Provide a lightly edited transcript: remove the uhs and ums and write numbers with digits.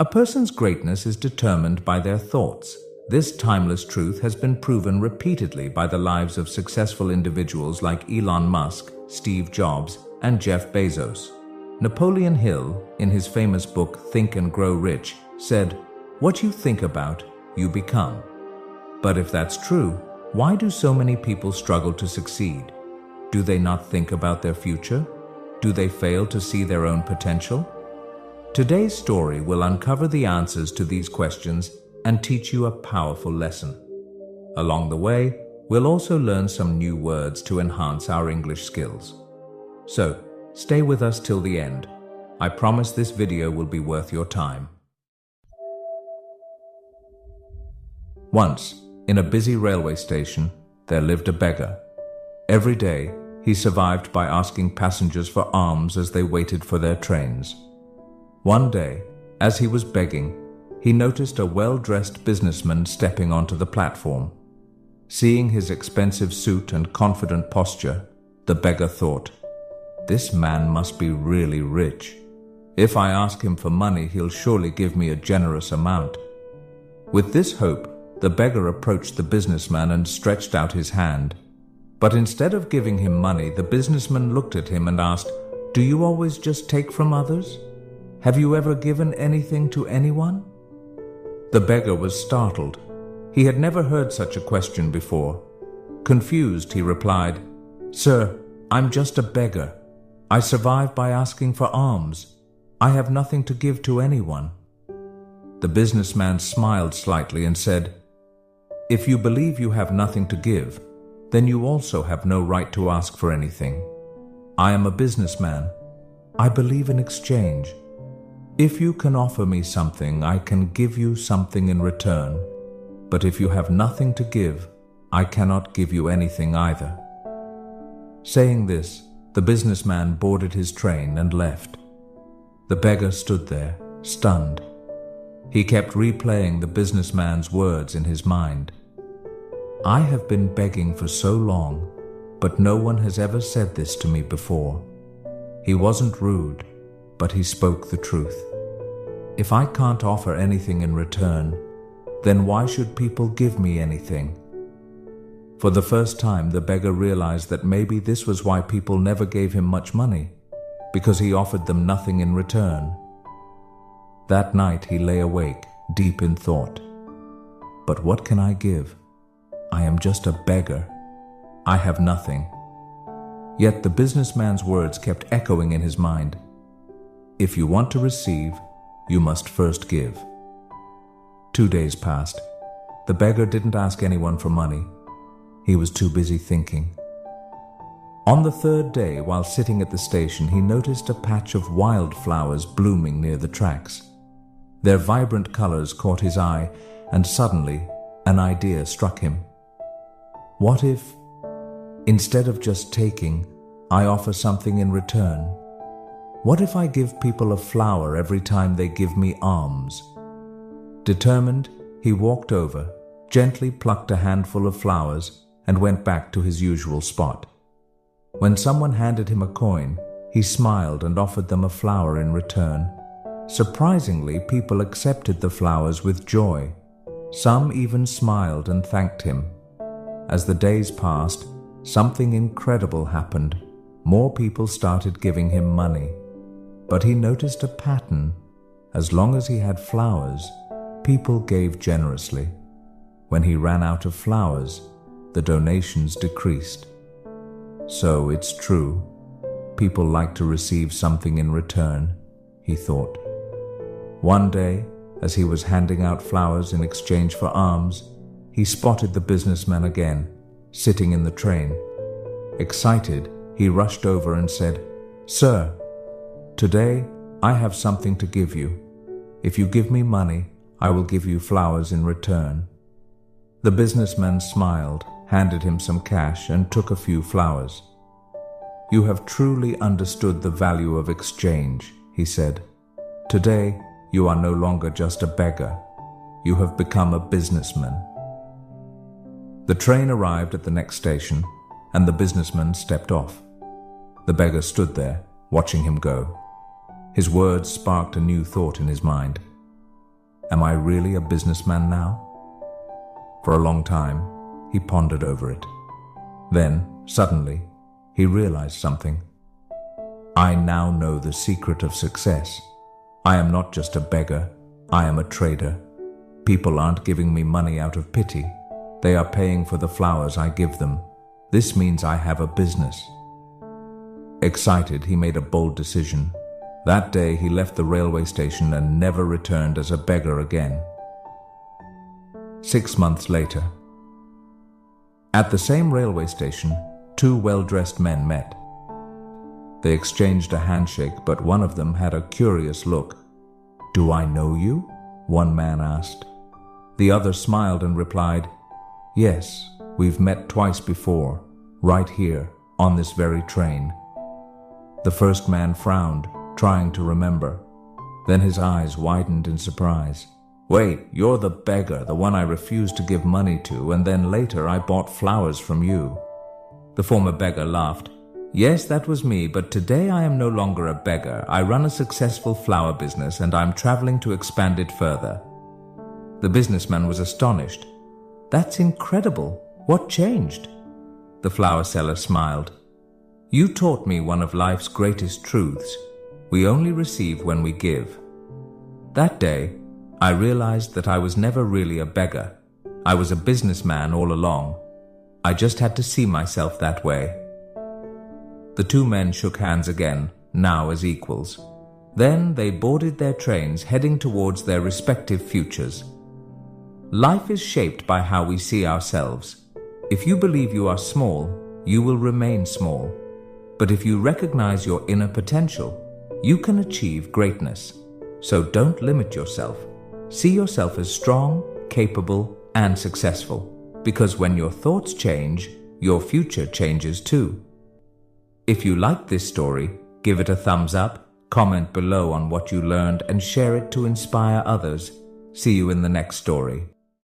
A person's greatness is determined by their thoughts. This timeless truth has been proven repeatedly by the lives of successful individuals like Elon Musk, Steve Jobs, and Jeff Bezos. Napoleon Hill, in his famous book Think and Grow Rich, said, "What you think about, you become." But if that's true, why do so many people struggle to succeed? Do they not think about their future? Do they fail to see their own potential? Today's story will uncover the answers to these questions and teach you a powerful lesson. Along the way, we'll also learn some new words to enhance our English skills. So, stay with us till the end. I promise this video will be worth your time. Once, in a busy railway station, there lived a beggar. Every day, he survived by asking passengers for alms as they waited for their trains. One day, as he was begging, he noticed a well-dressed businessman stepping onto the platform. Seeing his expensive suit and confident posture, the beggar thought, "This man must be really rich. If I ask him for money, he'll surely give me a generous amount." With this hope, the beggar approached the businessman and stretched out his hand. But instead of giving him money, the businessman looked at him and asked, "Do you always just take from others? Have you ever given anything to anyone?" The beggar was startled. He had never heard such a question before. Confused, he replied, "Sir, I'm just a beggar. I survive by asking for alms. I have nothing to give to anyone." The businessman smiled slightly and said, "If you believe you have nothing to give, then you also have no right to ask for anything. I am a businessman. I believe in exchange. If you can offer me something, I can give you something in return. But if you have nothing to give, I cannot give you anything either." Saying this, the businessman boarded his train and left. The beggar stood there, stunned. He kept replaying the businessman's words in his mind. "I have been begging for so long, but no one has ever said this to me before." He wasn't rude, but he spoke the truth. If I can't offer anything in return, then why should people give me anything? For the first time, the beggar realized that maybe this was why people never gave him much money, because he offered them nothing in return. That night he lay awake, deep in thought. "But what can I give? I am just a beggar. I have nothing." Yet the businessman's words kept echoing in his mind. "If you want to receive, you must first give." 2 days passed. The beggar didn't ask anyone for money. He was too busy thinking. On the third day, while sitting at the station, he noticed a patch of wildflowers blooming near the tracks. Their vibrant colors caught his eye, and suddenly an idea struck him. What if, instead of just taking, I offer something in return? What if I give people a flower every time they give me alms? Determined, he walked over, gently plucked a handful of flowers, and went back to his usual spot. When someone handed him a coin, he smiled and offered them a flower in return. Surprisingly, people accepted the flowers with joy. Some even smiled and thanked him. As the days passed, something incredible happened. More people started giving him money. But he noticed a pattern. As long as he had flowers, people gave generously. When he ran out of flowers, the donations decreased. So it's true. People like to receive something in return, he thought. One day, as he was handing out flowers in exchange for alms, he spotted the businessman again, sitting in the train. Excited, he rushed over and said, "Sir, today I have something to give you. If you give me money, I will give you flowers in return." The businessman smiled, handed him some cash, and took a few flowers. "You have truly understood the value of exchange," he said. "Today, you are no longer just a beggar. You have become a businessman." The train arrived at the next station, and the businessman stepped off. The beggar stood there, watching him go. His words sparked a new thought in his mind. Am I really a businessman now? For a long time, he pondered over it. Then, suddenly, he realized something. I now know the secret of success. I am not just a beggar, I am a trader. People aren't giving me money out of pity. They are paying for the flowers I give them. This means I have a business. Excited, he made a bold decision. That day he left the railway station and never returned as a beggar again. 6 months later. At the same railway station, two well-dressed men met. They exchanged a handshake, but one of them had a curious look. "Do I know you?" one man asked. The other smiled and replied, "Yes, we've met twice before, right here, on this very train." The first man frowned, trying to remember. Then his eyes widened in surprise. "Wait, you're the beggar, the one I refused to give money to, and then later I bought flowers from you." The former beggar laughed. "Yes, that was me, but today I am no longer a beggar. I run a successful flower business and I'm traveling to expand it further." The businessman was astonished. "That's incredible. What changed?" The flower seller smiled. "You taught me one of life's greatest truths. We only receive when we give." That day, I realized that I was never really a beggar. I was a businessman all along. I just had to see myself that way. The two men shook hands again, now as equals. Then they boarded their trains, heading towards their respective futures. Life is shaped by how we see ourselves. If you believe you are small, you will remain small. But if you recognize your inner potential, you can achieve greatness. So don't limit yourself. See yourself as strong, capable, and successful. Because when your thoughts change, your future changes too. If you liked this story, give it a thumbs up, comment below on what you learned, and share it to inspire others. See you in the next story.